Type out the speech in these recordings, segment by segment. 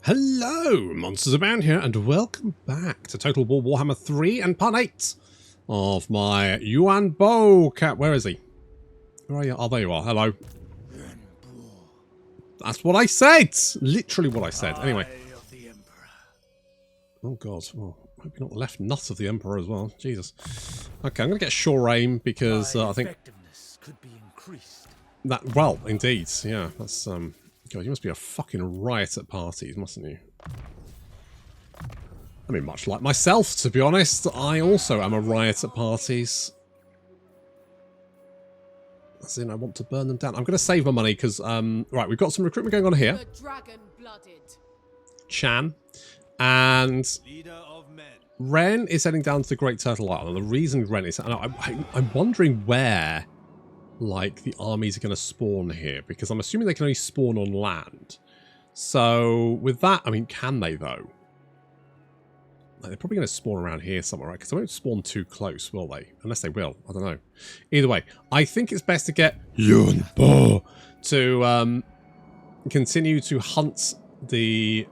Hello, Monsters Abound here, and welcome back to Total War Warhammer 3 and Part 8 of my Yuan Bo cat. Where is he? Where are you? Oh, there you are. Hello. That's what I said! Literally what I said. Anyway. Oh, God. Oh, I hope you're not the left nut of the Emperor as well. Jesus. Okay, I'm going to get sure aim because I think... could be increased. That, well, indeed. Yeah, that's... God, you must be a fucking riot at parties, mustn't you? I mean, much like myself, to be honest. I also am a riot at parties. As in, I want to burn them down. I'm going to save my money because, right, we've got some recruitment going on here. Chan. And Ren is heading down to the Great Turtle Island. The reason Ren is... I'm wondering where... like the armies are going to spawn here, because I'm assuming they can only spawn on land. So with that, I mean, can they though? Like, they're probably going to spawn around here somewhere, right? Because they won't spawn too close, will they? Unless they will, I don't know. Either way, I think it's best to get Yuan Bo to continue to hunt the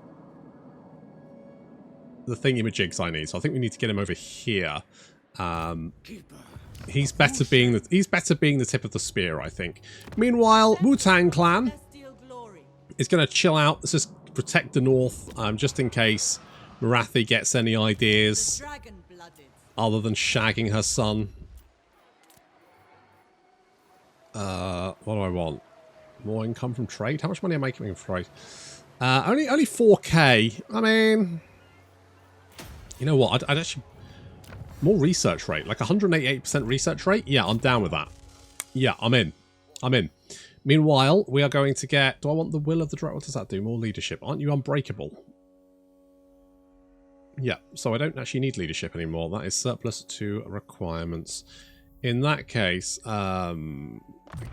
thingamajigs I need. So I think we need to get him over here. He's better being the tip of the spear, I think. Meanwhile, Wu-Tang Clan is going to chill out. Let's just protect the north, just in case Marathi gets any ideas other than shagging her son. What do I want? More income from trade? How much money am I making from trade? Only 4k. I mean, you know what? I'd actually... more research rate, like 188% research rate. Yeah, I'm down with that. Yeah, I'm in. I'm in. Meanwhile, we are going to get... do I want the will of the dragon? What does that do? More leadership. Aren't you unbreakable? Yeah, so I don't actually need leadership anymore. That is surplus to requirements. In that case, I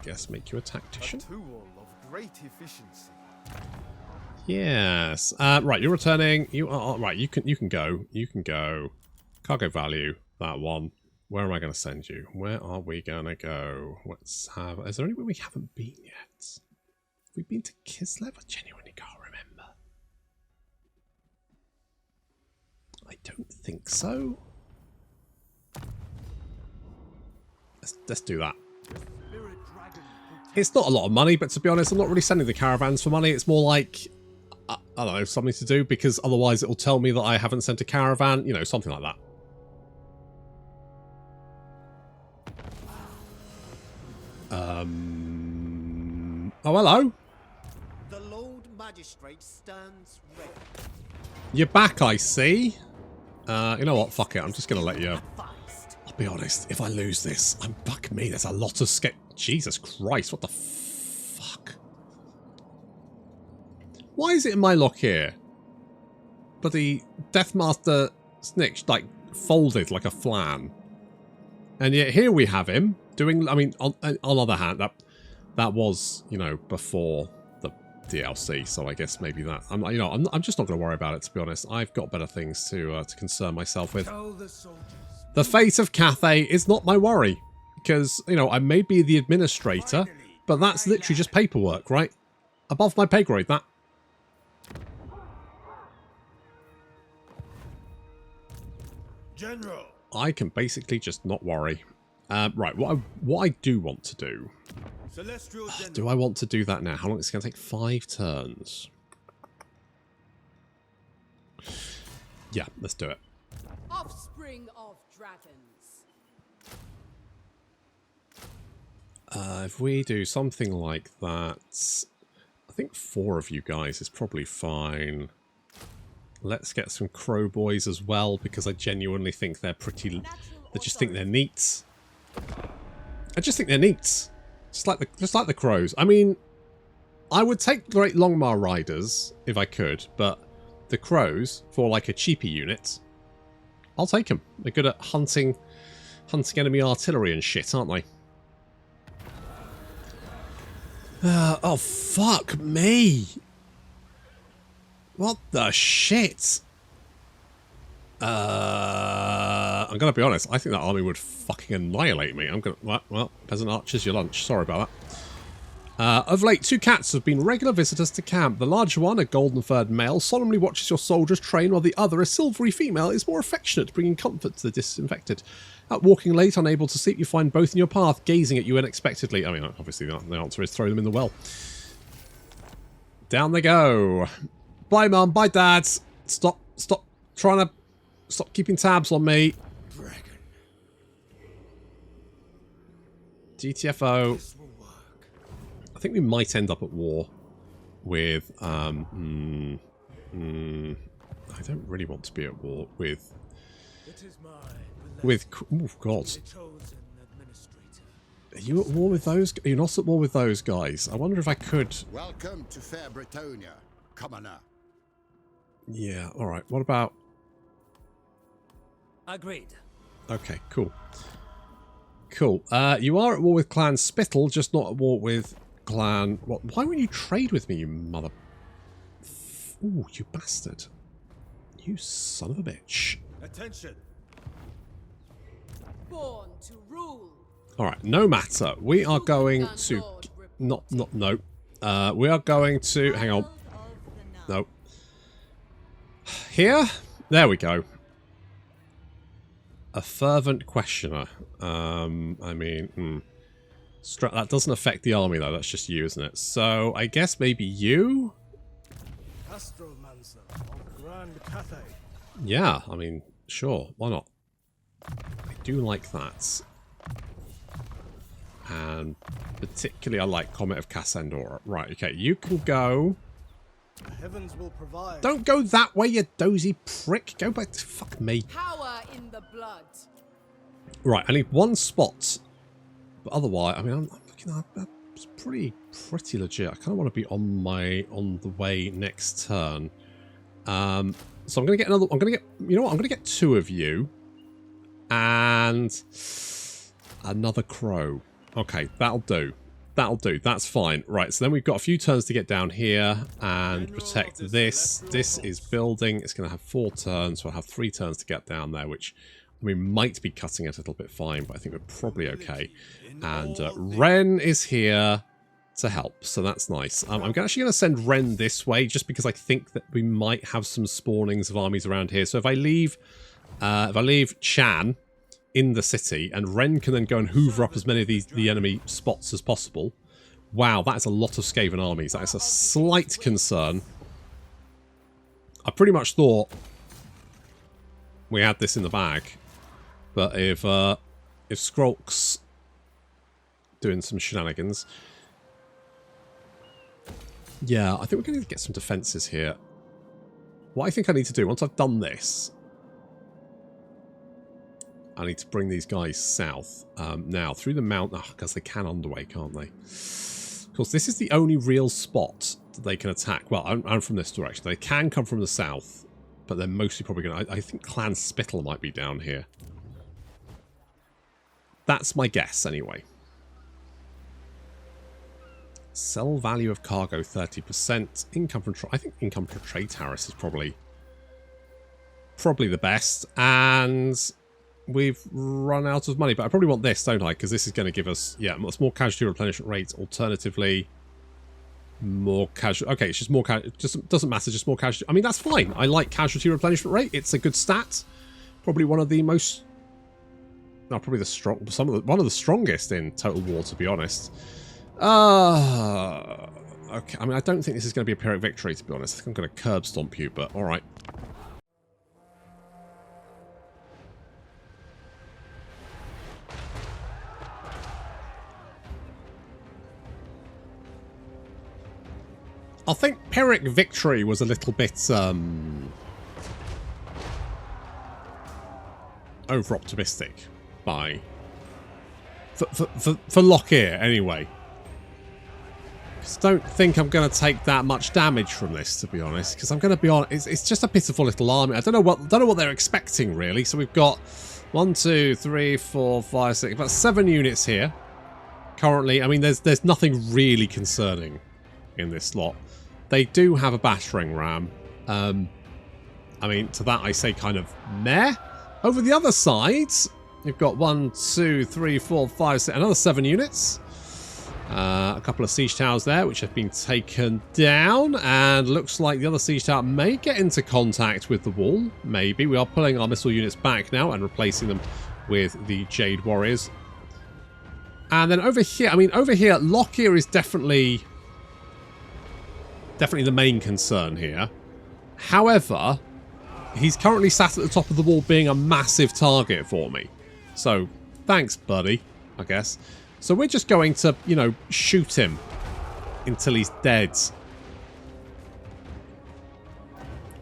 guess make you a tactician. A tool of great efficiency. Yes. Right, you're returning. You are right. You can go. You can go. Cargo value, that one. Where am I going to send you? Where are we going to go? Let's have... is there anywhere we haven't been yet? Have we been to Kislev? I genuinely can't remember. I don't think so. Let's do that. It's not a lot of money, but to be honest, I'm not really sending the caravans for money. It's more like... I don't know, something to do, because otherwise it will tell me that I haven't sent a caravan. You know, something like that. Oh, hello. The Lord Magistrate stands ready. You're back, I see. You know what? Fuck it. I'm just going to let you... I'll be honest. If I lose this, fuck me. There's a lot of Jesus Christ. What the fuck? Why is it in my lock here? But the Deathmaster snitch, like, folded like a flan. And yet here we have him doing... I mean, on the other hand, that was, you know, before the DLC, so I guess maybe that... I'm just not going to worry about it, to be honest. I've got better things to concern myself with. The fate of Cathay is not my worry. Because, you know, I may be the administrator, but that's literally just paperwork, right? Above my pay grade, that... General. I can basically just not worry. Right, what I do want to do... do I want to do that now? How long is it going to take? 5 turns. Yeah, let's do it. Offspring of dragons. If we do something like that... I think 4 of you guys is probably fine. Let's get some crow boys as well, because I genuinely think they're pretty... I just think they're neat. I just think they're neat. Just like the crows. I mean, I would take Great Longmar Riders if I could, but the crows, for like a cheapy unit, I'll take them. They're good at hunting enemy artillery and shit, aren't they? Oh, fuck me. What the shit? I'm gonna be honest, I think that army would fucking annihilate me. I'm gonna... well, peasant archers, your lunch. Sorry about that. Of late, 2 cats have been regular visitors to camp. The larger one, a golden-furred male, solemnly watches your soldiers train, while the other, a silvery female, is more affectionate, bringing comfort to the disinfected. Out walking late, unable to sleep, you find both in your path, gazing at you unexpectedly. I mean, obviously the answer is throw them in the well. Down they go. Bye, Mum. Bye, Dad. Stop keeping tabs on me. Dragon. GTFO. This will work. I think we might end up at war with, I don't really want to be at war with, It is my oh god. chosen administrator. Are you at war with those? You're not at war with those guys. I wonder if I could. Welcome to Fair Britonia, commoner. Yeah, alright. What about... Agreed. Okay, cool. Cool. You are at war with Clan Spittle, just not at war with Clan... What? Why won't you trade with me, you mother... Ooh, you bastard. You son of a bitch. Attention. Born to rule. Alright, no matter. We are going to... No. We are going to... Hang on. No. Here? There we go. A fervent questioner. I mean... that doesn't affect the army, though. That's just you, isn't it? So, I guess maybe you? Astromancer of Grand Cathay. Yeah, I mean, sure. Why not? I do like that. And particularly I like Comet of Cassandra. Right, okay, you can go... The heavens will provide. Don't go that way, you dozy prick. Go back to... Fuck me. Power in the blood. Right, I need 1 spot. But otherwise, I mean, I'm looking at that's pretty legit. I kind of want to be on the way next turn. So I'm going to get another... I'm going to get... You know what? I'm going to get 2 of you. And... another crow. Okay, that'll do. That'll do. That's fine. Right, so then we've got a few turns to get down here and protect this. This is building. It's going to have 4 turns, so I'll have 3 turns to get down there, which we might be cutting it a little bit fine, but I think we're probably okay. And Ren is here to help, so that's nice. I'm actually going to send Ren this way, just because I think that we might have some spawnings of armies around here. So if I leave Chan in the city, and Ren can then go and hoover up as many of the enemy spots as possible. Wow, that is a lot of Skaven armies. That is a slight concern. I pretty much thought we had this in the bag, but if Skrulk's doing some shenanigans, yeah, I think we're going to get some defences here. What I think I need to do once I've done this, I need to bring these guys south. Now, through the mountain... Oh, because they can underway, can't they? Of course, this is the only real spot that they can attack. Well, I'm from this direction. They can come from the south, but they're mostly probably going to... I think Clan Spittle might be down here. That's my guess, anyway. Sell value of cargo 30%. Income from... I think income from trade tariffs is probably the best. And... we've run out of money, but I probably want this, don't I? Because this is going to give us, yeah, it's more casualty replenishment rates. Alternatively, more casualty. Okay, it's just more casualty. Just doesn't matter, just more casualty. I mean, that's fine. I like casualty replenishment rate. It's a good stat. Probably one of the most, no, probably the strong, one of the strongest in Total War, to be honest. Okay. I mean, I don't think this is going to be a Pyrrhic victory, to be honest. I think I'm going to curb stomp you, but all right. I think Pyrrhic victory was a little bit over optimistic by for Lockyer anyway. Just don't think I'm going to take that much damage from this, to be honest. Because I'm going to be honest, it's just a pitiful little army. I don't know what they're expecting really. So we've got 1, 2, 3, 4, 5, 6, about 7 units here currently. I mean, there's nothing really concerning in this lot. They do have a battering ram. I mean, to that I say kind of meh. Over the other side, you've got 1, 2, 3, 4, 5, 6, another 7 units. A couple of siege towers there, which have been taken down, and looks like the other siege tower may get into contact with the wall. Maybe. We are pulling our missile units back now and replacing them with the Jade Warriors. And then over here, I mean, over here, Lockyer is definitely the main concern here. However, he's currently sat at the top of the wall being a massive target for me. So, thanks, buddy, I guess. So we're just going to, you know, shoot him until he's dead.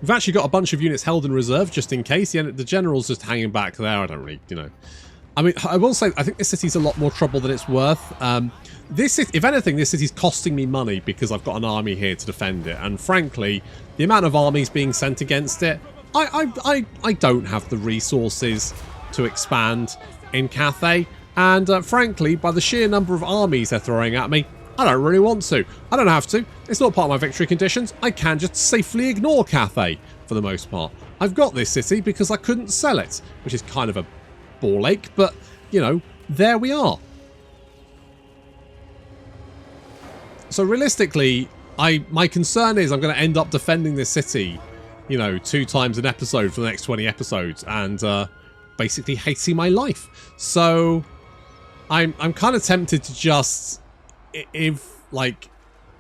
We've actually got a bunch of units held in reserve just in case. The general's just hanging back there. I don't really, you know. I mean, I will say, I think this city's a lot more trouble than it's worth. This city, if anything, this city's costing me money because I've got an army here to defend it. And frankly, the amount of armies being sent against it, I don't have the resources to expand in Cathay. And frankly, by the sheer number of armies they're throwing at me, I don't really want to. I don't have to. It's not part of my victory conditions. I can just safely ignore Cathay for the most part. I've got this city because I couldn't sell it, which is kind of a ball ache, but, you know, there we are. So realistically, my concern is I'm going to end up defending this city, you know, 2 times an episode for the next 20 episodes and basically hating my life. So I'm kind of tempted to just, if like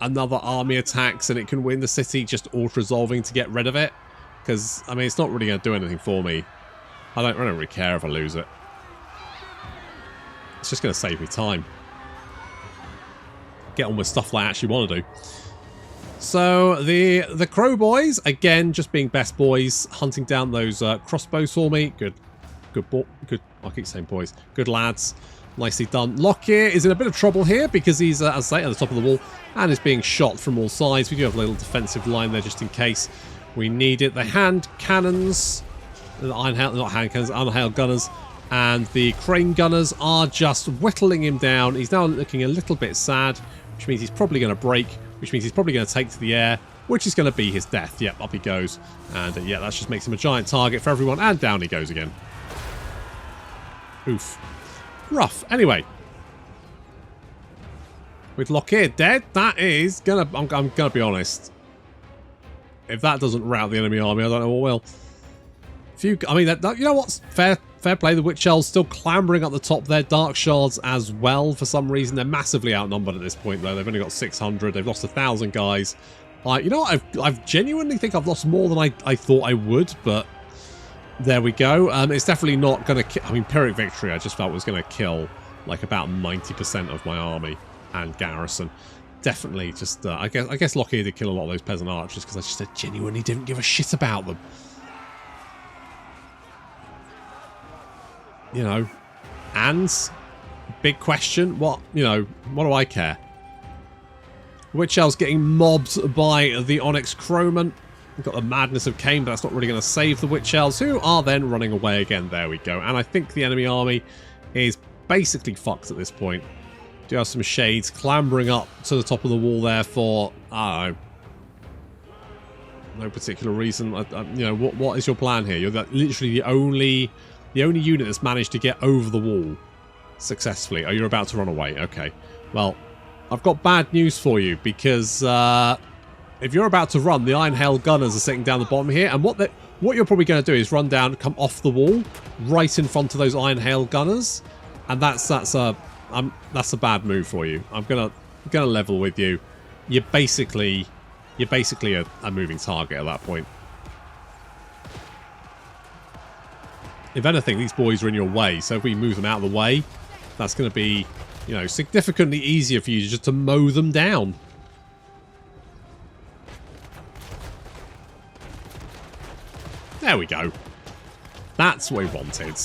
another army attacks and it can win the city, just auto-resolving to get rid of it. Because, I mean, it's not really going to do anything for me. I don't really care if I lose it. It's just going to save me time. Get on with stuff that I actually want to do. So the Crow boys, again, just being best boys, hunting down those crossbows for me. Good. I keep saying boys. Good lads. Nicely done. Lockyer is in a bit of trouble here because he's, as I say, at the top of the wall and is being shot from all sides. We do have a little defensive line there just in case we need it. The hand cannons, the iron hail, not hand cannons, iron hail gunners, and the crane gunners are just whittling him down. He's now looking a little bit sad, which means he's probably going to break, which means he's probably going to take to the air, which is going to be his death. Yep, up he goes. And yeah, that just makes him a giant target for everyone, and down he goes again. Oof. Rough. Anyway. With Lockyer dead, that is gonna, I'm gonna be honest. If that doesn't rout the enemy army, I don't know what will. I mean, you know what's fair play. The Witch Elves still clambering up the top there. Dark Shards as well for some reason. They're massively outnumbered at this point though. They've only got 600. They've lost 1,000 guys. You know what? I've genuinely think I've lost more than I thought I would, but there we go. It's definitely not going to... I mean, Pyrrhic Victory I just felt was going to kill like about 90% of my army and garrison. Definitely just... I guess Lockyer did kill a lot of those peasant archers because I genuinely didn't give a shit about them. You know. And big question, what do I care? Witch Elves getting mobbed by the Onyx Crowman. We've got the Madness of Cain, but that's not really going to save the Witch Elves, who are then running away again. There we go. And I think the enemy army is basically fucked at this point. Do have some shades clambering up to the top of the wall there for, I don't know, no particular reason. You know, what is your plan here? You're literally the only unit that's managed to get over the wall successfully. Oh, you're about to run away. Okay. Well, I've got bad news for you because if you're about to run, the Iron Hail Gunners are sitting down the bottom here, and what you're probably going to do is run down, come off the wall, right in front of those Iron Hail Gunners, and that's a bad move for you. I'm gonna level with you. You're basically a moving target at that point. If anything, these boys are in your way, so if we move them out of the way, that's going to be, you know, significantly easier for you just to mow them down. There we go. That's what we wanted.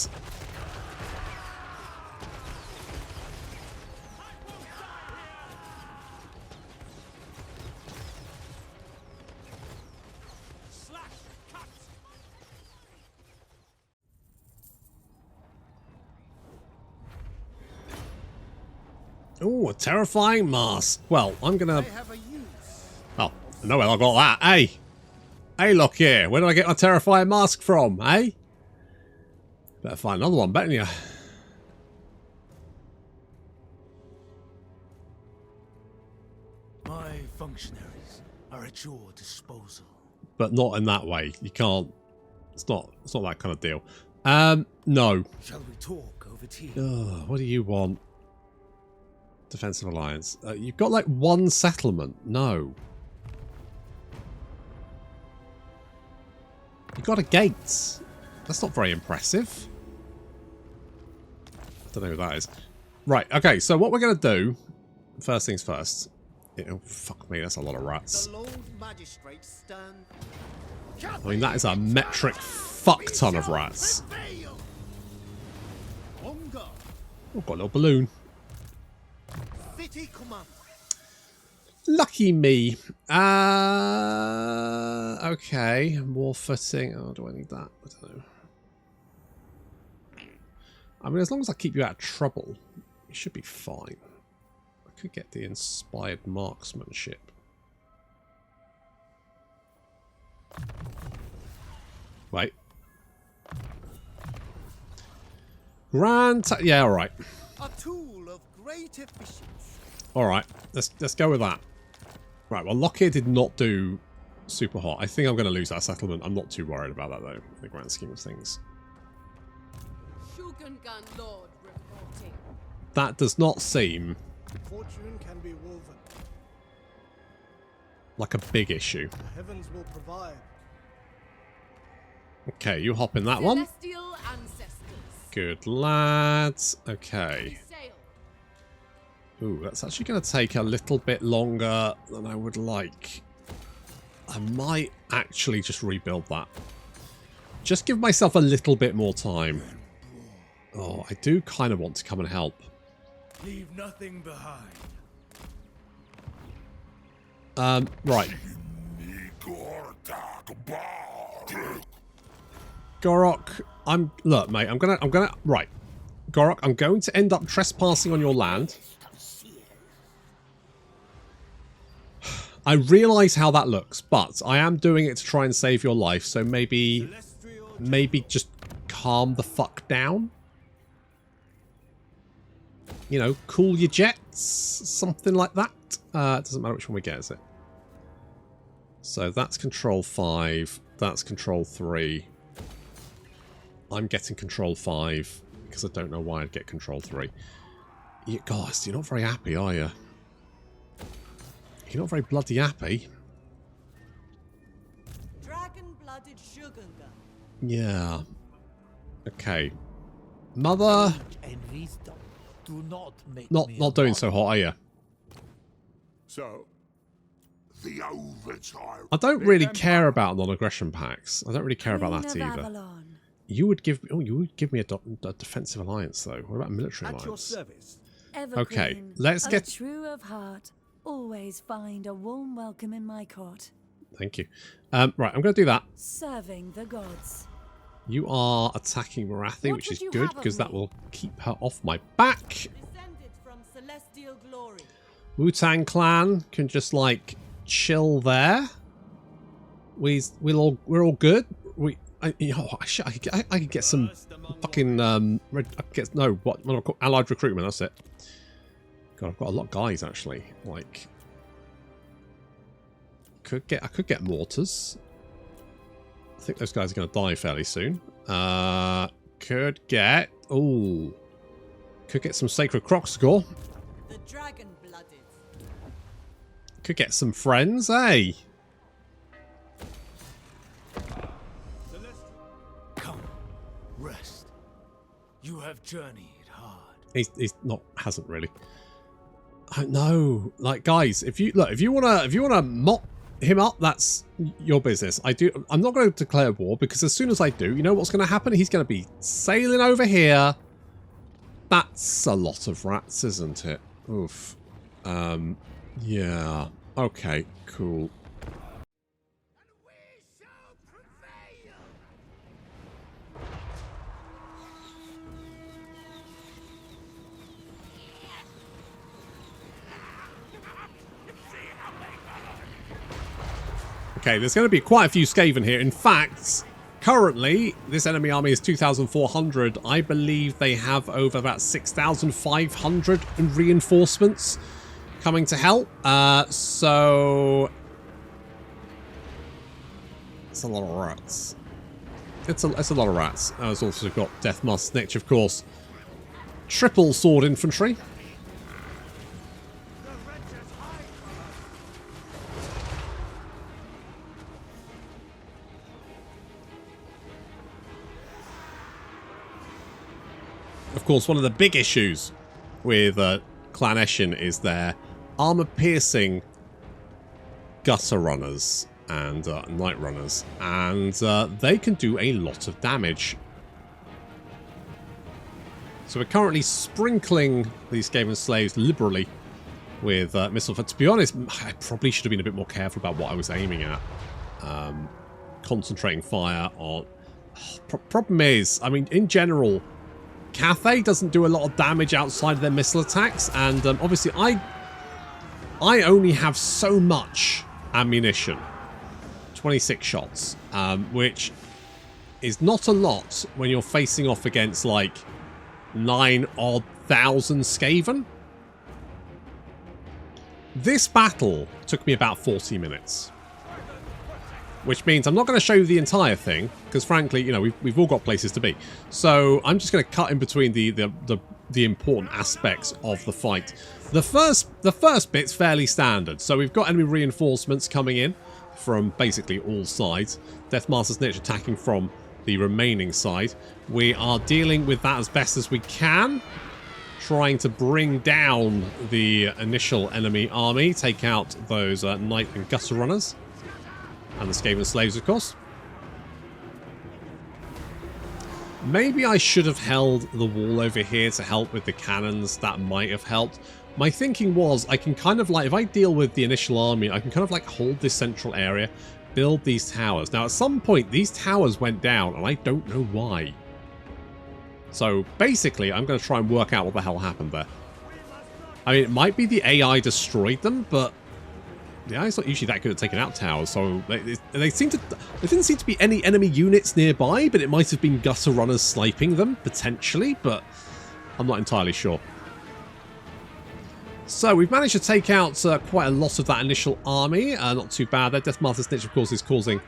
Oh, a terrifying mask. Well, I'm gonna... Oh, no, well, I got that. Hey! Hey, Lockyer, where did I get my terrifying mask from, eh? Better find another one, better you? functionaries are at your disposal. But not in that way. You can't. It's not that kind of deal. No. Shall we talk over tea? What do you want? Defensive alliance. You've got like one settlement. No. You've got a gate. That's not very impressive. Don't know who that is. Right, okay, so what we're going to do, first things first. Oh, fuck me, that's a lot of rats. The Lord Magistrate stand. I mean, that is a metric fuck ton of rats. On guard. Oh, got a little balloon. City command. Lucky me. Okay, more footing. Oh, do I need that? I don't know. I mean, as long as I keep you out of trouble, you should be fine. I could get the inspired marksmanship. Wait. Yeah, all right. A tool of great efficiency. All right, let's go with that. Right, well, Lockyer did not do super hot. I think I'm going to lose that settlement. I'm not too worried about that, though, in the grand scheme of things. Shogungan Lord reporting. That does not seem Fortune can be woven. like a big issue. The heavens will provide. Okay, you hop in that one. Celestial ancestors. Good lads. Okay. Sail. Ooh, that's actually going to take a little bit longer than I would like. I might actually just rebuild that. Just give myself a little bit more time. Oh, I do kind of want to come and help. Leave nothing behind. Right. Gorok, look, mate, I'm gonna right. Gorok, I'm going to end up trespassing on your land. I realise how that looks, but I am doing it to try and save your life, so maybe just calm the fuck down. You know, cool your jets, something like that. It doesn't matter which one we get, is it? So that's control 5, that's control 3. I'm getting control 5 because I don't know why I'd get control 3. You guys, you're not very happy, are you? You're not very bloody happy. Dragon-blooded Shogungan. Yeah. Okay. Mother. And wisdom do not make Not doing so hot, are you? So, the overtime. I don't really care about non-aggression packs. I don't really care about that either. You would give me a defensive alliance though. What about a military At your alliance? service. Okay, let's get. True of heart, always find a warm welcome in my court. Thank you. Right, I'm going to do that. Serving the gods. You are attacking Marathi, What which would is you good have of because that me? will keep her off my back. Descended from celestial glory. Wu-Tang Clan can just like chill there. We're all good. I could get some fucking allied recruitment. That's it. God, I've got a lot of guys actually. Like, I could get mortars. I think those guys are going to die fairly soon. Could get some Sacred Croc score. The dragon-blooded. Could get some friends, eh? Come, rest. You have journeyed hard. He's hasn't really. I know, like guys, if you wanna mop him up, that's your business. I'm not going to declare war because as soon as I do, you know what's going to happen? He's going to be sailing over here. That's a lot of rats, isn't it? Oof. Yeah. Okay. Cool. Okay, there's going to be quite a few Skaven here. In fact, currently, this enemy army is 2,400. I believe they have over about 6,500 in reinforcements. coming to help. So it's a lot of rats. It's a lot of rats. It's also got Deathmaster Snitch, of course. Triple sword infantry. Of course, one of the big issues with Clan Eshin is their armor-piercing gutter runners and night runners, and they can do a lot of damage. So we're currently sprinkling these Skaven slaves liberally with missiles. To be honest, I probably should have been a bit more careful about what I was aiming at. Concentrating fire on... Problem is, I mean, in general, Cathay doesn't do a lot of damage outside of their missile attacks, and obviously I only have so much ammunition. 26 shots, which is not a lot when you're facing off against like 9,000 Skaven. This battle took me about 40 minutes. Which means I'm not going to show you the entire thing, because frankly, you know, we've all got places to be. So I'm just going to cut in between the important aspects of the fight. The first bit's fairly standard. So we've got enemy reinforcements coming in from basically all sides. Deathmaster Snitch attacking from the remaining side. We are dealing with that as best as we can, trying to bring down the initial enemy army, take out those night and gutter runners. And the Skaven slaves, of course. Maybe I should have held the wall over here to help with the cannons. That might have helped. My thinking was I can kind of like, if I deal with the initial army, I can kind of like hold this central area, build these towers. Now, at some point, these towers went down, and I don't know why. So, basically, I'm going to try and work out what the hell happened there. I mean, it might be the AI destroyed them, but... yeah, it's not usually that good at taking out towers, so they didn't seem to be any enemy units nearby, but it might have been gutter runners sniping them, potentially, but I'm not entirely sure. So we've managed to take out quite a lot of that initial army, not too bad. Their Deathmaster Snitch, of course, is causing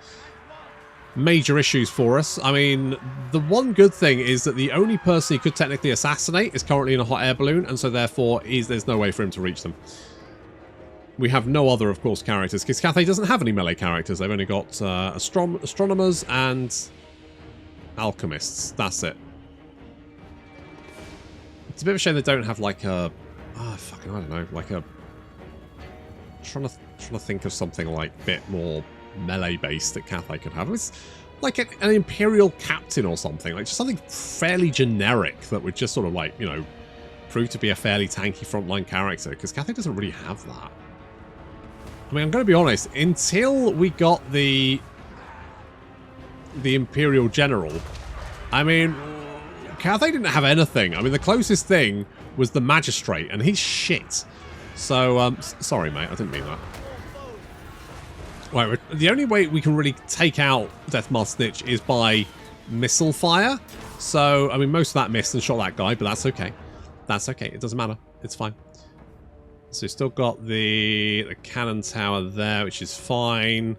major issues for us. I mean, the one good thing is that the only person he could technically assassinate is currently in a hot air balloon, and so therefore there's no way for him to reach them. We have no other, of course, characters, because Cathay doesn't have any melee characters. They've only got astronomers and alchemists. That's it. It's a bit of a shame they don't have, like, a... oh, fucking, I don't know, like a... trying to think of something, like, a bit more melee-based that Cathay could have. It's like an Imperial Captain or something. Like, just something fairly generic that would just sort of, like, you know, prove to be a fairly tanky frontline character, because Cathay doesn't really have that. I mean, I'm going to be honest, until we got the Imperial General, I mean, Cathay didn't have anything. I mean, the closest thing was the Magistrate, and he's shit. So, sorry, mate, I didn't mean that. Right, the only way we can really take out Deathmaster Snitch is by missile fire. So, I mean, most of that missed and shot that guy, but that's okay. That's okay, it doesn't matter. It's fine. So we've still got the cannon tower there, which is fine.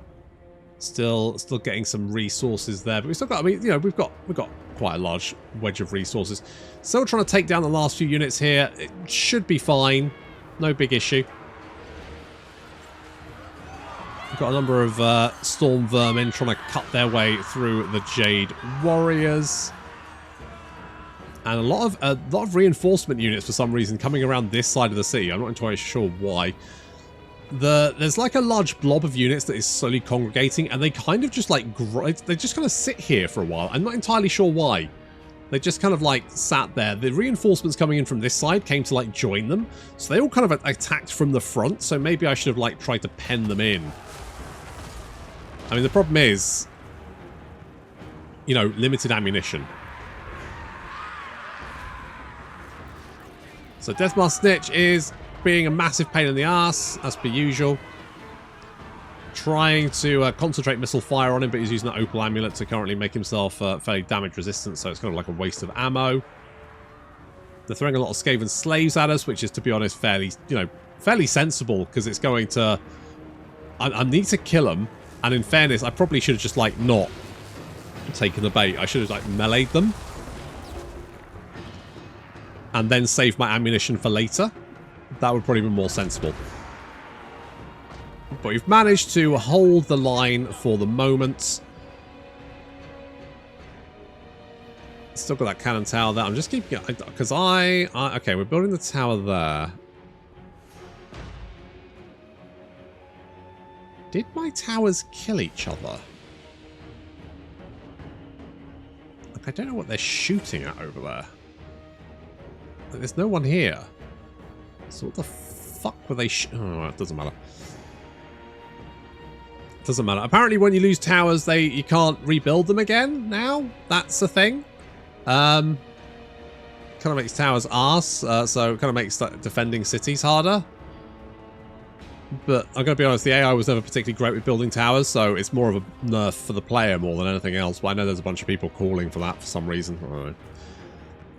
Still getting some resources there, but we've still got, I mean, you know, we've got quite a large wedge of resources. Still trying to take down the last few units here. It should be fine. No big issue. We've got a number of storm vermin trying to cut their way through the Jade warriors. And a lot of reinforcement units for some reason coming around this side of the city. I'm not entirely sure why. There's like a large blob of units that is slowly congregating, and they kind of just like they just kind of sit here for a while. I'm not entirely sure why. They just kind of like sat there. The reinforcements coming in from this side came to like join them, so they all kind of attacked from the front. So maybe I should have like tried to pen them in. I mean, the problem is, you know, limited ammunition. So Deathmaster Snitch is being a massive pain in the ass, as per usual. Trying to concentrate missile fire on him, but he's using that Opal Amulet to currently make himself fairly damage resistant, so it's kind of like a waste of ammo. They're throwing a lot of Skaven slaves at us, which is, to be honest, fairly, fairly sensible, because it's going to... I need to kill them, and in fairness, I probably should have just, like, not taken the bait. I should have, like, meleeed them. And then saved my ammunition for later. That would probably be more sensible. But we've managed to hold the line for the moment. Still got that cannon tower there. I'm just keeping it, because okay, we're building the tower there. Did my towers kill each other? Like, I don't know what they're shooting at over there. Like, there's no one here. So what the fuck were they oh, it doesn't matter. It doesn't matter. Apparently when you lose towers, you can't rebuild them again now. That's a thing. Kind of makes towers arse, so it kind of makes defending cities harder. But I'm going to be honest, the AI was never particularly great with building towers, so it's more of a nerf for the player more than anything else. But I know there's a bunch of people calling for that for some reason. I don't know.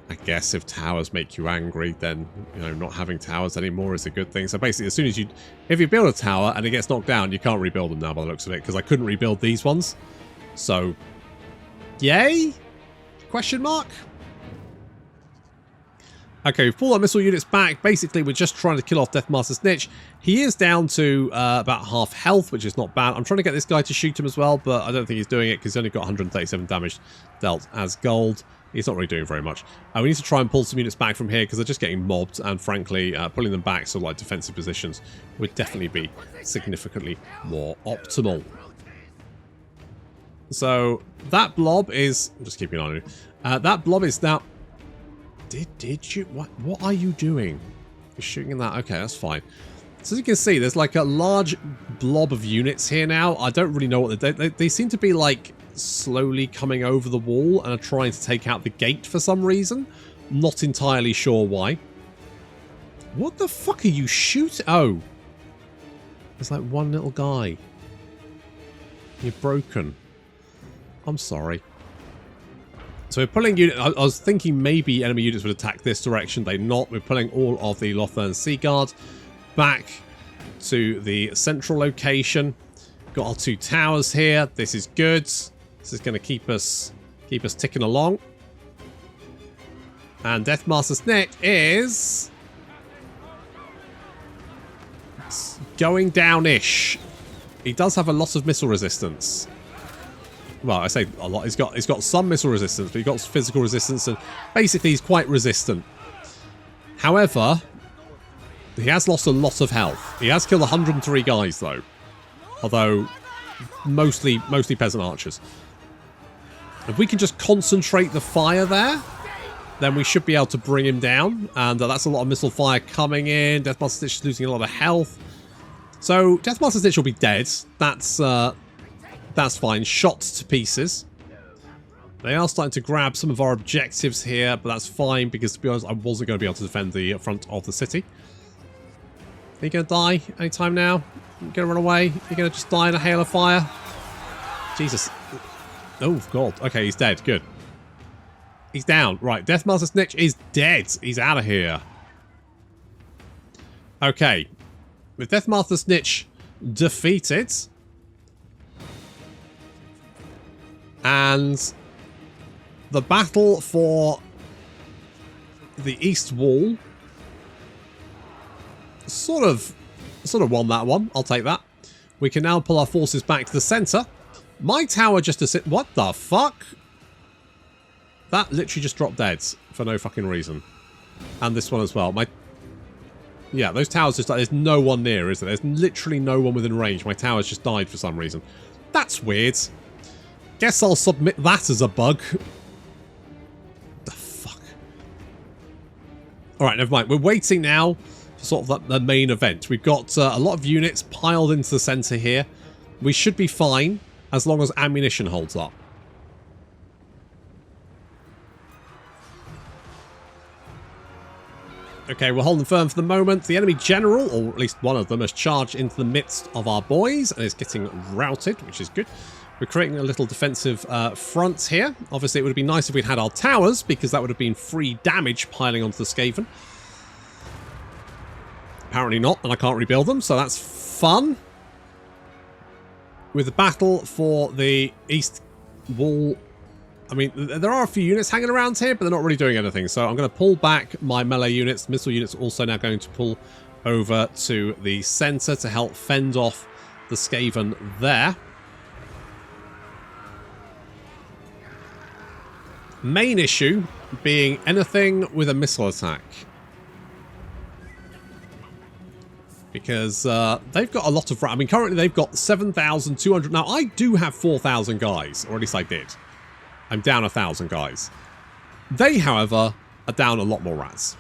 I guess if towers make you angry, then, not having towers anymore is a good thing. So basically, as soon as if you build a tower and it gets knocked down, you can't rebuild them now by the looks of it, because I couldn't rebuild these ones. So, yay? Question mark? Okay, we've pulled our missile units back. Basically, we're just trying to kill off Deathmaster Snitch. He is down to about half health, which is not bad. I'm trying to get this guy to shoot him as well, but I don't think he's doing it because he's only got 137 damage dealt as gold. He's not really doing very much. We need to try and pull some units back from here because they're just getting mobbed, and frankly, pulling them back so like defensive positions would definitely be significantly more optimal. So that blob is... I'm just keeping an eye on it. That blob is now... Did you... What are you doing? You're shooting that? Okay, that's fine. So as you can see, there's like a large blob of units here now. I don't really know what they seem to be like slowly coming over the wall and are trying to take out the gate for some reason. Not entirely sure why. What the fuck are you shooting? Oh. There's like one little guy. You're broken. I'm sorry. So we're pulling units. I was thinking maybe enemy units would attack this direction. They're not. We're pulling all of the Lothern Sea Guard back to the central location. Got our two towers here. This is good. This is going to keep us ticking along. And Deathmaster Snitch is going down-ish. He does have a lot of missile resistance. Well, I say a lot. He's got some missile resistance, but he's got physical resistance, and basically he's quite resistant. However, he has lost a lot of health. He has killed 103 guys though, although mostly peasant archers. If we can just concentrate the fire there, then we should be able to bring him down. And that's a lot of missile fire coming in. Deathmaster Snitch is losing a lot of health. So Deathmaster Snitch will be dead. That's fine. Shot to pieces. They are starting to grab some of our objectives here, but that's fine because, to be honest, I wasn't going to be able to defend the front of the city. Are you going to die anytime now? Are you going to run away? Are you going to just die in a hail of fire? Jesus. Oh, God. Okay, he's dead. Good. He's down. Right, Deathmaster Snitch is dead. He's out of here. Okay. With Deathmaster Snitch defeated... and the battle for the East Wall sort of won that one. I'll take that. We can now pull our forces back to the center. My tower just to what the fuck? That literally just dropped dead for no fucking reason. And this one as well. Yeah, those towers just... there's no one near, is there? There's literally no one within range. My towers just died for some reason. That's weird. Guess I'll submit that as a bug. The fuck? Alright, never mind. We're waiting now for sort of the main event. We've got a lot of units piled into the center here. We should be fine as long as ammunition holds up. Okay, we're holding firm for the moment. The enemy general, or at least one of them, has charged into the midst of our boys and is getting routed, which is good. We're creating a little defensive front here. Obviously, it would have been nice if we'd had our towers, because that would have been free damage piling onto the Skaven. Apparently not, and I can't rebuild them, so that's fun. With the battle for the east wall, I mean, there are a few units hanging around here, but they're not really doing anything. So I'm going to pull back my melee units. Missile units are also now going to pull over to the center to help fend off the Skaven there. Main issue being anything with a missile attack. Because they've got a lot of... I mean, currently they've got 7,200... Now, I do have 4,000 guys, or at least I did. I'm down 1,000 guys. They, however, are down a lot more rats.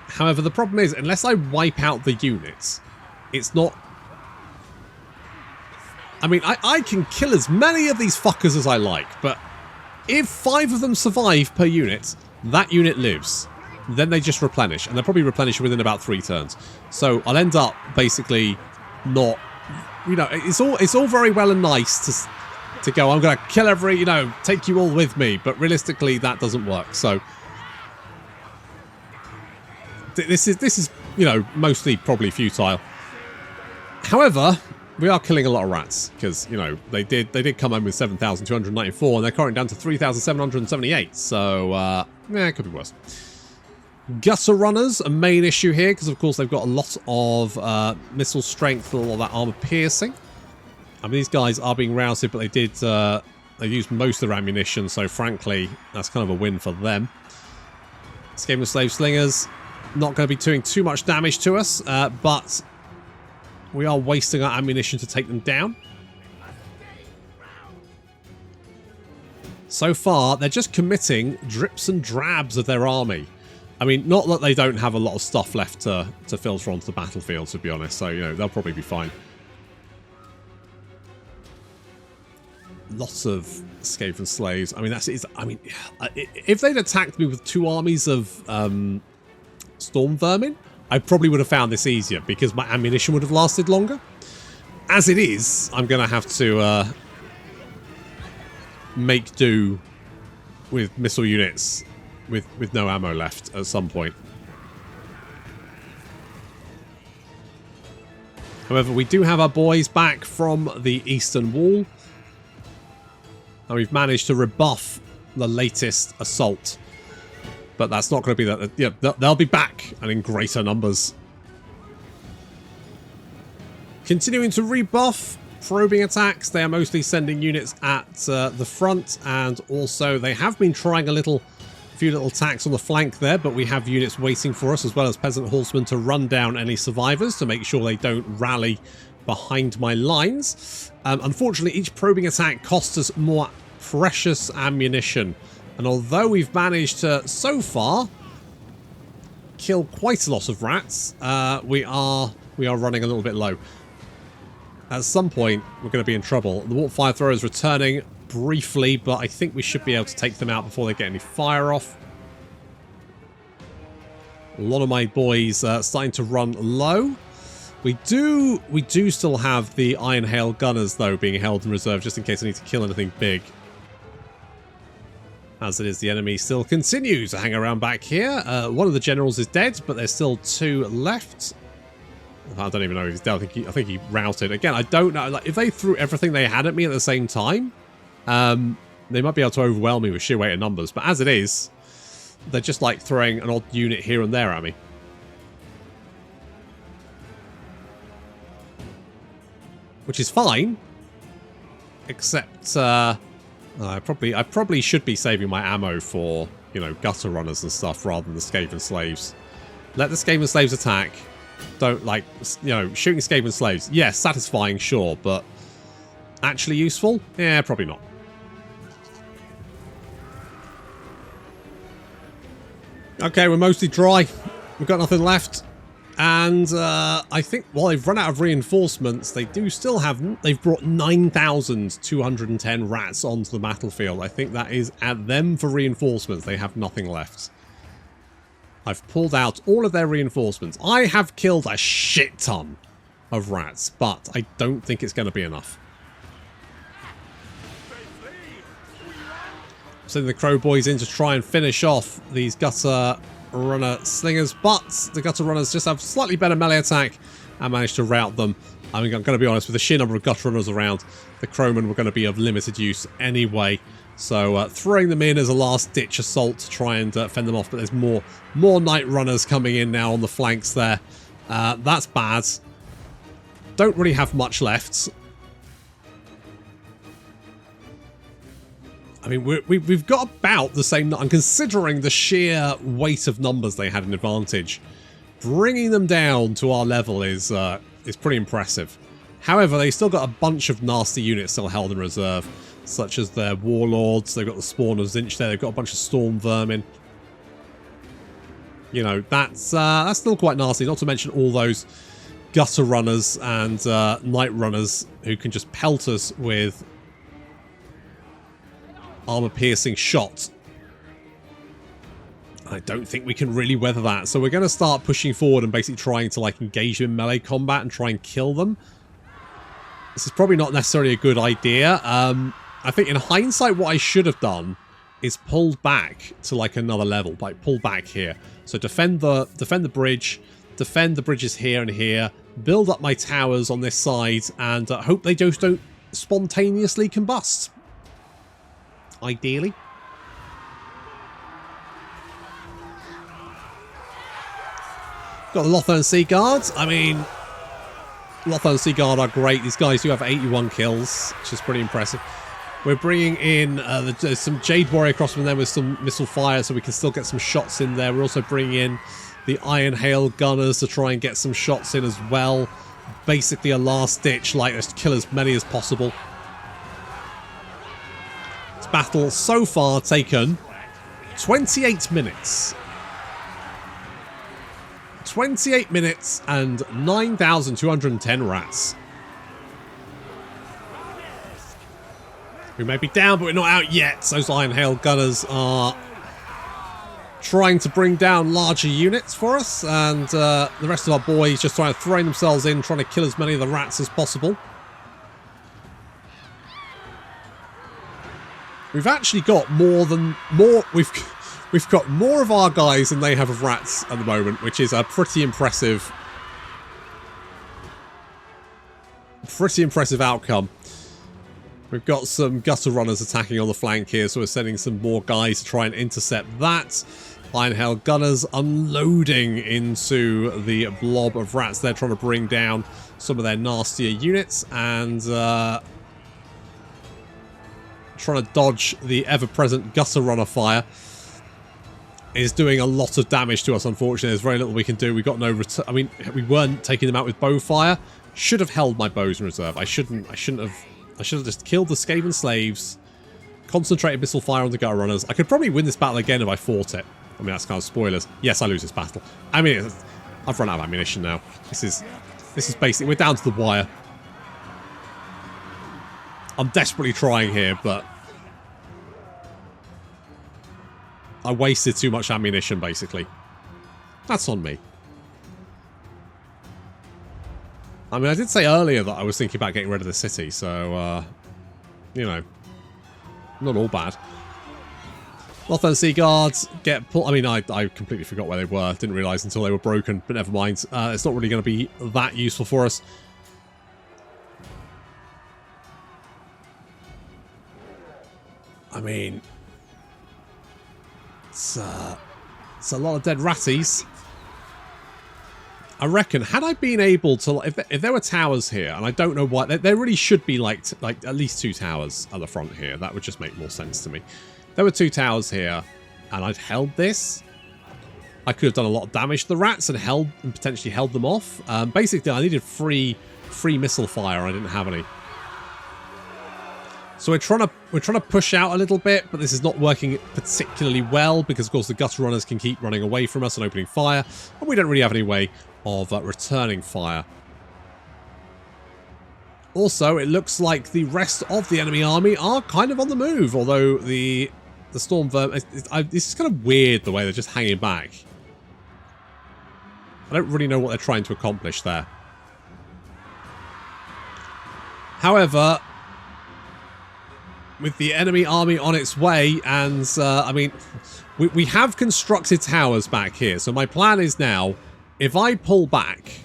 However, the problem is, unless I wipe out the units, it's not... I mean, I can kill as many of these fuckers as I like, but if 5 of them survive per unit, that unit lives. Then they just replenish, and they'll probably replenish within about 3 turns. So I'll end up basically not... You know, it's all very well and nice to go, I'm going to kill every, you know, take you all with me. But realistically, that doesn't work. So this is, you know, mostly probably futile. However, we are killing a lot of rats because, you know, they did come home with 7,294 and they're currently down to 3,778. So, yeah, it could be worse. Gutter runners, a main issue here because, of course, they've got a lot of missile strength and all that armor piercing. I mean, these guys are being routed, but they used most of their ammunition, so frankly, that's kind of a win for them. Skaven Slave Slingers, not going to be doing too much damage to us, but we are wasting our ammunition to take them down. So far, they're just committing drips and drabs of their army. I mean, not that they don't have a lot of stuff left to filter onto the battlefield, to be honest, so, you know, they'll probably be fine. Lots of Skaven slaves. I mean, I mean, if they'd attacked me with 2 armies of storm vermin, I probably would have found this easier because my ammunition would have lasted longer. As it is, I'm going to have to make do with missile units with no ammo left at some point. However, we do have our boys back from the eastern wall. And we've managed to rebuff the latest assault. But that's not going to be that. Yeah, they'll be back and in greater numbers. Continuing to rebuff probing attacks. They are mostly sending units at the front. And also they have been trying a few little attacks on the flank there. But we have units waiting for us as well as peasant horsemen to run down any survivors to make sure they don't rally behind my lines. Unfortunately, each probing attack costs us more precious ammunition. And although we've managed to, so far, kill quite a lot of rats, we are running a little bit low. At some point, we're going to be in trouble. The warp fire thrower is returning briefly, but I think we should be able to take them out before they get any fire off. A lot of my boys starting to run low. We do still have the Iron Hail Gunners, though, being held in reserve just in case I need to kill anything big. As it is, the enemy still continues to hang around back here. One of the generals is dead, but there's still 2 left. I don't even know if he's dead. I think he routed. Again, I don't know. Like, if they threw everything they had at me at the same time, they might be able to overwhelm me with sheer weight of numbers. But as it is, they're just like throwing an odd unit here and there at me. Which is fine, except I probably should be saving my ammo for, you know, gutter runners and stuff rather than the Skaven slaves. Let the Skaven slaves attack. Don't, like, you know, shooting Skaven slaves. Yes, yeah, satisfying, sure, but actually useful? Yeah, probably not. Okay, we're mostly dry. We've got nothing left. And I think, while they've run out of reinforcements, they do still have... They've brought 9,210 rats onto the battlefield. I think that is at them for reinforcements. They have nothing left. I've pulled out all of their reinforcements. I have killed a shit ton of rats, but I don't think it's going to be enough. sending the Crow Boys in to try and finish off these Gutter Runner Slingers, but the Gutter Runners just have slightly better melee attack and manage to rout them. I mean, I'm going to be honest, with the sheer number of Gutter Runners around, the Crowmen were going to be of limited use anyway. So throwing them in as a last-ditch assault to try and fend them off, but there's more Night Runners coming in now on the flanks there. That's bad. Don't really have much left. I mean, we've got about the same... I'm considering the sheer weight of numbers they had an advantage. Bringing them down to our level is pretty impressive. However, they still got a bunch of nasty units still held in reserve, such as their Warlords. They've got the Spawn of Zinch there. They've got a bunch of Storm Vermin. You know, that's still quite nasty, not to mention all those Gutter Runners and Night Runners who can just pelt us with armor-piercing shots. I don't think we can really weather that, so we're going to start pushing forward and basically trying to like engage in melee combat and try and kill them. This is probably not necessarily a good idea. I think in hindsight what I should have done is pulled back to like another level, like pull back here. So defend the bridge, defend the bridges here and here, build up my towers on this side, and hope they just don't spontaneously combust. Ideally. Got the Lothern Sea Guards. I mean, Lothern Sea Guard are great. These guys do have 81 kills, which is pretty impressive. We're bringing in some Jade Warrior Crossmen there with some missile fire, so we can still get some shots in there. We're also bringing in the Iron Hail Gunners to try and get some shots in as well. Basically a last ditch, like let's kill as many as possible. This battle so far taken 28 minutes. 28 minutes and 9,210 rats. We may be down, but we're not out yet. Those Iron Hail Gunners are trying to bring down larger units for us, and the rest of our boys just trying to throw themselves in, trying to kill as many of the rats as possible. We've actually got we've got more of our guys than they have of rats at the moment, which is a pretty impressive outcome. We've got some Gutter Runners attacking on the flank here, so we're sending some more guys to try and intercept that. Iron Hail Gunners unloading into the blob of rats. They're trying to bring down some of their nastier units and trying to dodge the ever-present Gutter Runner fire. Is doing a lot of damage to us, unfortunately. There's very little we can do. We got no return. I mean, we weren't taking them out with bow fire. Should have held my bows in reserve. I should have just killed the Skaven slaves, concentrated missile fire on the Gutter Runners. I could probably win this battle again if I fought it. I mean, that's kind of spoilers. Yes, I lose this battle. I mean, I've run out of ammunition now. This is basically, we're down to the wire. I'm desperately trying here, but I wasted too much ammunition, basically. That's on me. I mean, I did say earlier that I was thinking about getting rid of the city, so, you know, not all bad. Lothern Sea Guards get pulled. I mean, I completely forgot where they were. Didn't realise until they were broken, but never mind. It's not really going to be that useful for us. I mean, it's a lot of dead ratties. I reckon, had I been able to, if there were towers here, and I don't know why, there really should be like at least 2 towers at the front here. That would just make more sense to me. There were 2 towers here, and I'd held this. I could have done a lot of damage to the rats and potentially held them off. Basically, I needed free missile fire. I didn't have any. So we're trying to push out a little bit, but this is not working particularly well because, of course, the Gutter Runners can keep running away from us and opening fire, and we don't really have any way of returning fire. Also, it looks like the rest of the enemy army are kind of on the move, although the Storm Vermin... This is kind of weird, the way they're just hanging back. I don't really know what they're trying to accomplish there. However, with the enemy army on its way. And, I mean, we have constructed towers back here. So my plan is now, if I pull back,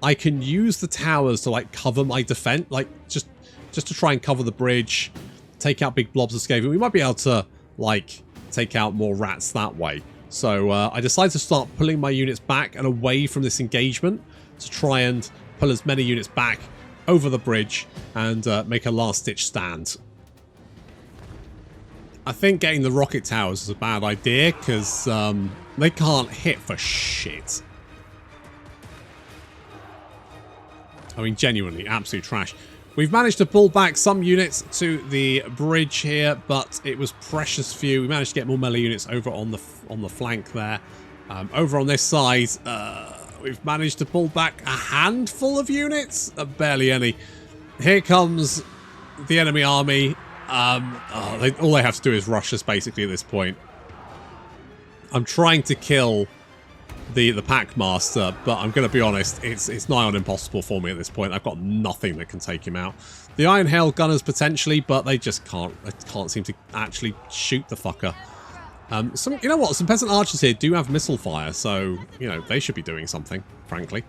I can use the towers to, like, cover my defense. Like, just to try and cover the bridge, take out big blobs of Skaven. We might be able to, like, take out more rats that way. So I decided to start pulling my units back and away from this engagement to try and pull as many units back over the bridge and make a last-ditch stand. I think getting the rocket towers is a bad idea because they can't hit for shit. I mean, genuinely, absolute trash. We've managed to pull back some units to the bridge here, but it was precious few. We managed to get more melee units over on the flank there. Over on this side, we've managed to pull back a handful of units, barely any. Here comes the enemy army. All they have to do is rush us basically at this point. I'm trying to kill the Pack Master, but I'm going to be honest, it's nigh on impossible for me at this point. I've got nothing that can take him out. The Iron Hail Gunners potentially, but they just can't seem to actually shoot the fucker. You know what? Some peasant archers here do have missile fire, so you know they should be doing something, frankly.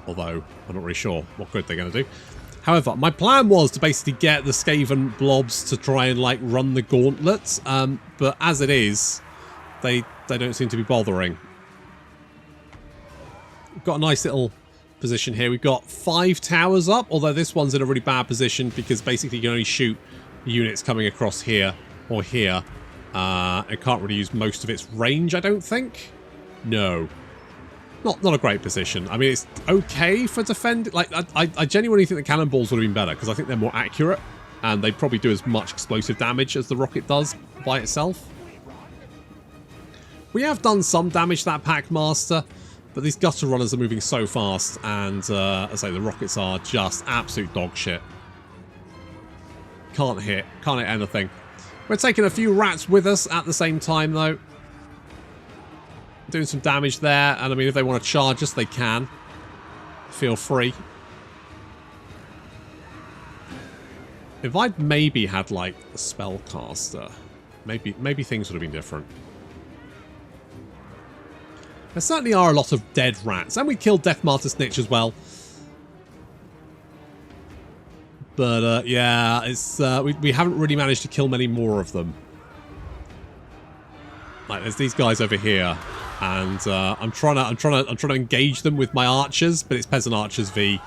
Although I'm not really sure what good they're going to do. However, my plan was to basically get the Skaven blobs to try and like run the gauntlet, but as it is, they don't seem to be bothering. We've got a nice little position here. We've got 5 towers up, although this one's in a really bad position because basically you can only shoot units coming across here or here. It can't really use most of its range, I don't think. No. Not a great position. I mean, it's okay for defend. Like, I genuinely think the cannonballs would have been better because I think they're more accurate and they probably do as much explosive damage as the rocket does by itself. We have done some damage to that Pack Master, but these gutter runners are moving so fast, and as I say, the rockets are just absolute dog shit. Can't hit anything. We're taking a few rats with us at the same time, though. Doing some damage there, and I mean, if they want to charge us, they can. Feel free. If I'd maybe had, like, a spellcaster, maybe things would have been different. There certainly are a lot of dead rats, and we killed Death Martyr Snitch as well. But yeah, it's we haven't really managed to kill many more of them. Like there's these guys over here, and I'm trying to engage them with my archers, but it's peasant archers v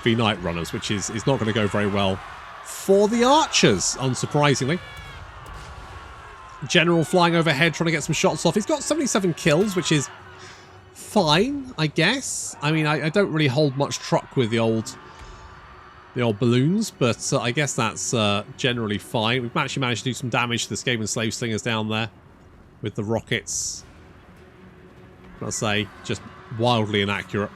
Night Runners, which is not going to go very well for the archers, unsurprisingly. General flying overhead, trying to get some shots off. He's got 77 kills, which is fine, I guess. I mean, I don't really hold much truck with the old balloons, but I guess that's generally fine. We've actually managed to do some damage to the Skaven slave slingers down there with the rockets. I'll say, just wildly inaccurate.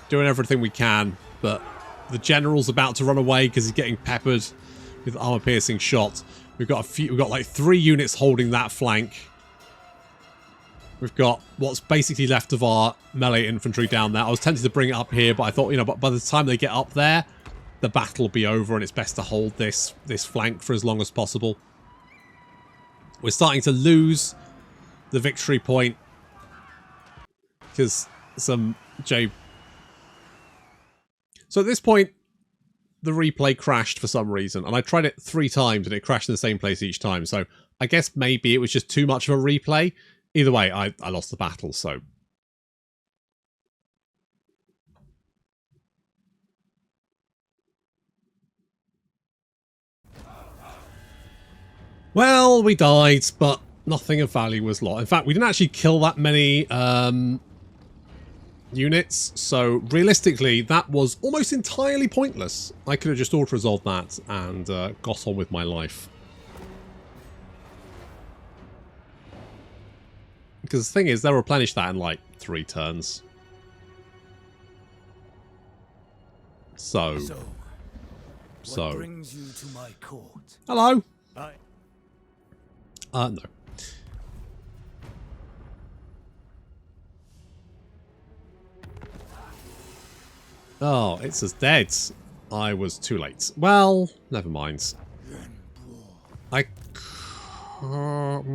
Doing everything we can, but the general's about to run away because he's getting peppered with armor-piercing shots. We've got like 3 units holding that flank. We've got what's basically left of our melee infantry down there. I was tempted to bring it up here, but I thought, you know, but by the time they get up there, the battle will be over and it's best to hold this flank for as long as possible. We're starting to lose the victory point because some Jade... So at this point, the replay crashed for some reason, and I tried it 3 times and it crashed in the same place each time. So I guess maybe it was just too much of a replay. Either way, I lost the battle, so... Well, we died, but nothing of value was lost. In fact, we didn't actually kill that many units, so realistically, that was almost entirely pointless. I could have just auto-resolved that and got on with my life. Because the thing is, they'll replenish that in like 3 turns. So. What brings you to my court? Hello. I... No. Oh, it's as dead. I was too late. Well, never mind. I can't...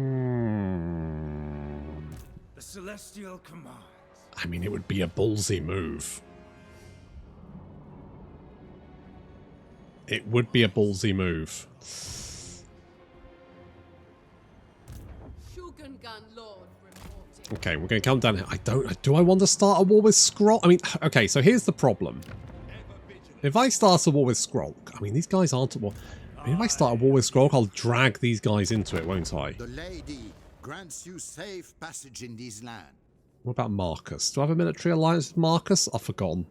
The celestial commands. I mean, it would be a ballsy move. It would be a ballsy move. Shogungan Lord reporting. Okay, we're going to come down here. Do I want to start a war with Skrull? I mean, okay, so here's the problem. If I start a war with Skrull, I mean, these guys aren't at war. I mean, if I start a war with Skrull, I'll drag these guys into it, won't I? The lady grants you safe passage in this land. What about Marcus? Do I have a military alliance with Marcus? I've forgotten.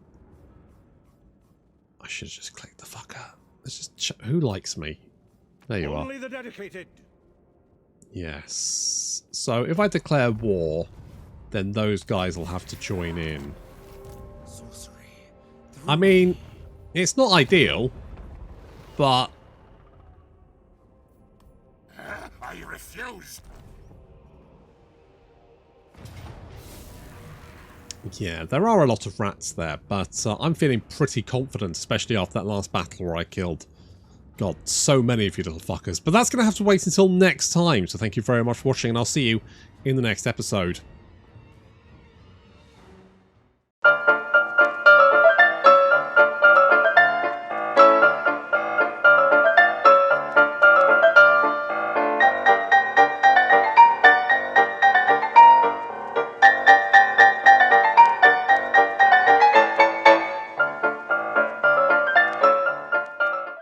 I should have just clicked the fucker. Let's just who likes me? There you are. Only the dedicated. Yes. So if I declare war, then those guys will have to join in. Sorcery. I mean, it's not ideal, but I refuse. yeah, there are a lot of rats there, but I'm feeling pretty confident, especially after that last battle where I killed, God, so many of you little fuckers. But that's going to have to wait until next time, so thank you very much for watching, and I'll see you in the next episode.